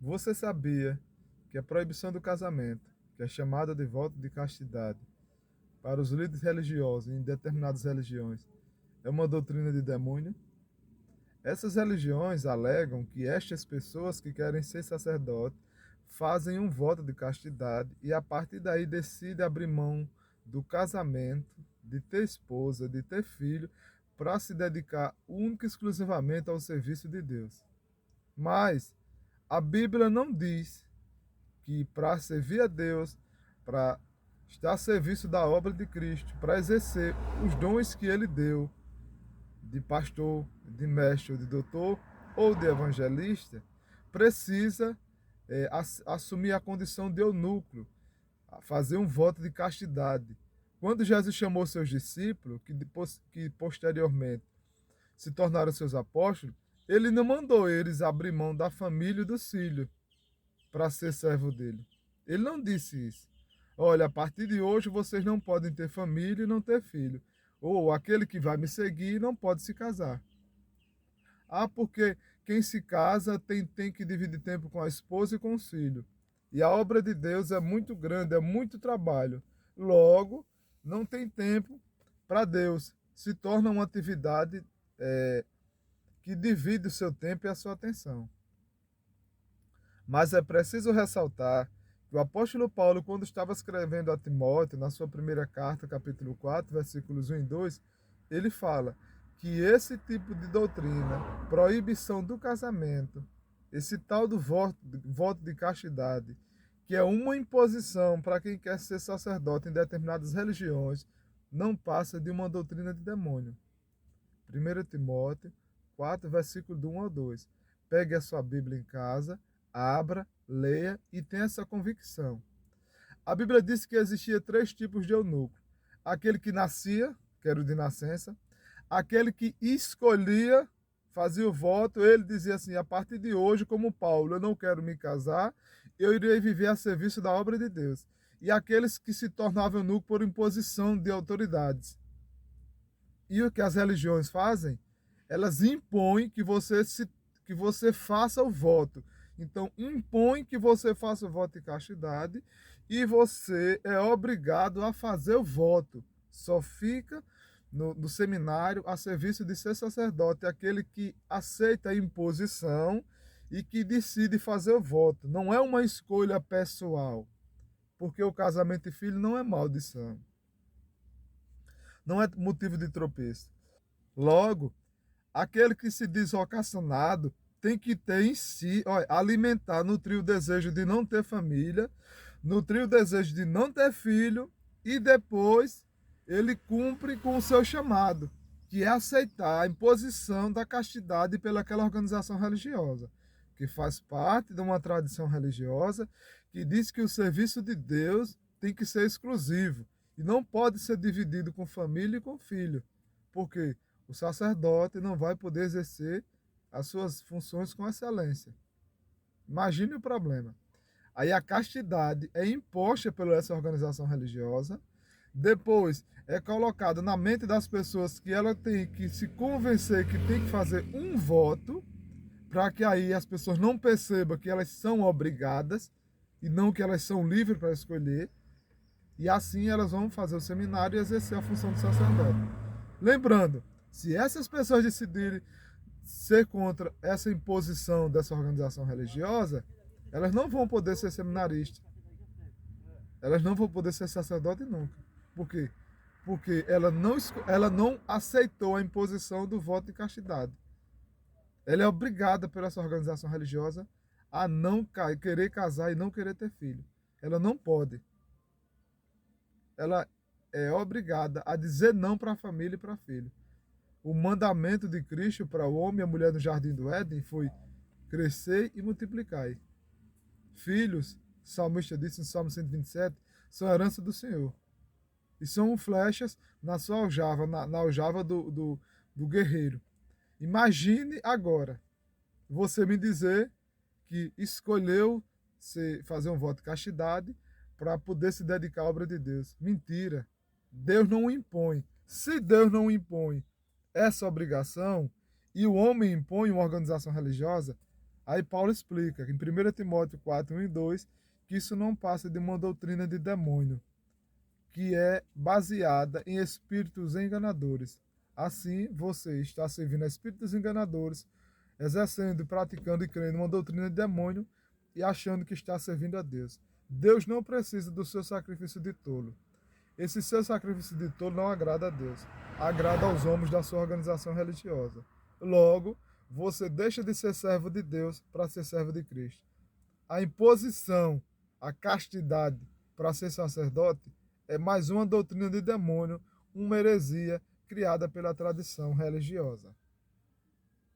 Você sabia que a proibição do casamento, que é chamada de voto de castidade, para os líderes religiosos em determinadas religiões, é uma doutrina de demônio? Essas religiões alegam que estas pessoas que querem ser sacerdotes fazem um voto de castidade e a partir daí decidem abrir mão do casamento, de ter esposa, de ter filho, para se dedicar única e exclusivamente ao serviço de Deus. Mas a Bíblia não diz que para servir a Deus, para estar a serviço da obra de Cristo, para exercer os dons que ele deu, de pastor, de mestre, ou de doutor ou de evangelista, precisa assumir a condição de eunuco, fazer um voto de castidade. Quando Jesus chamou seus discípulos, que posteriormente se tornaram seus apóstolos, ele não mandou eles abrir mão da família e dos filhos para ser servo dele. Ele não disse isso. Olha, a partir de hoje vocês não podem ter família e não ter filho. Ou aquele que vai me seguir não pode se casar. Ah, porque quem se casa tem que dividir tempo com a esposa e com os filhos. E a obra de Deus é muito grande, é muito trabalho. Logo, não tem tempo para Deus. Se torna uma atividade que divide o seu tempo e a sua atenção. Mas é preciso ressaltar que o apóstolo Paulo, quando estava escrevendo a Timóteo, na sua primeira carta, capítulo 4, versículos 1 e 2, ele fala que esse tipo de doutrina, proibição do casamento, esse tal do voto de castidade, que é uma imposição para quem quer ser sacerdote em determinadas religiões, não passa de uma doutrina de demônio. 1 Timóteo 4, versículo do 1 ao 2. Pegue a sua Bíblia em casa, abra, leia e tenha essa convicção. A Bíblia diz que existia três tipos de eunuco. Aquele que nascia, que era o de nascença, aquele que escolhia, fazia o voto, ele dizia assim, a partir de hoje, como Paulo, eu não quero me casar, eu irei viver a serviço da obra de Deus. E aqueles que se tornavam eunuco por imposição de autoridades. E o que as religiões fazem? Elas impõem que você faça o voto. Então, impõe que você faça o voto de castidade e você é obrigado a fazer o voto. Só fica no seminário a serviço de ser sacerdote aquele que aceita a imposição e que decide fazer o voto. Não é uma escolha pessoal, porque o casamento e filho não é maldição, não é motivo de tropeço. Logo, aquele que se diz vocacionado tem que ter em si, olha, alimentar, nutrir o desejo de não ter família, nutrir o desejo de não ter filho e depois ele cumpre com o seu chamado, que é aceitar a imposição da castidade pelaquela organização religiosa, que faz parte de uma tradição religiosa que diz que o serviço de Deus tem que ser exclusivo e não pode ser dividido com família e com filho. Por quê? O sacerdote não vai poder exercer as suas funções com excelência. Imagine o problema. Aí a castidade é imposta pela essa organização religiosa, depois é colocado na mente das pessoas que ela tem que se convencer que tem que fazer um voto, para que aí as pessoas não percebam que elas são obrigadas e não que elas são livres para escolher, e assim elas vão fazer o seminário e exercer a função de sacerdote. Lembrando, se essas pessoas decidirem ser contra essa imposição dessa organização religiosa, elas não vão poder ser seminaristas. Elas não vão poder ser sacerdote nunca. Por quê? Porque ela não aceitou a imposição do voto de castidade. Ela é obrigada por essa organização religiosa a não querer casar e não querer ter filho. Ela não pode. Ela é obrigada a dizer não para a família e para filho. O mandamento de Cristo para o homem e a mulher no jardim do Éden foi crescer e multiplicar. Filhos, o salmista disse no Salmo 127, são herança do Senhor. E são flechas na sua aljava, na aljava do guerreiro. Imagine agora você me dizer que escolheu fazer um voto de castidade para poder se dedicar à obra de Deus. Mentira. Deus não impõe. Se Deus não impõe essa obrigação e o homem impõe uma organização religiosa, Aí Paulo explica em 1 Timóteo 4, 1 e 2, que isso não passa de uma doutrina de demônio, que é baseada em espíritos enganadores. Assim, você está servindo a espíritos enganadores, exercendo, praticando e crendo uma doutrina de demônio e achando que está servindo a Deus. Deus não precisa do seu sacrifício de tolo. Esse seu sacrifício de tolo não agrada a Deus, agrada aos homens da sua organização religiosa. Logo, você deixa de ser servo de Deus para ser servo de Cristo. A imposição, a castidade para ser sacerdote é mais uma doutrina de demônio, uma heresia criada pela tradição religiosa.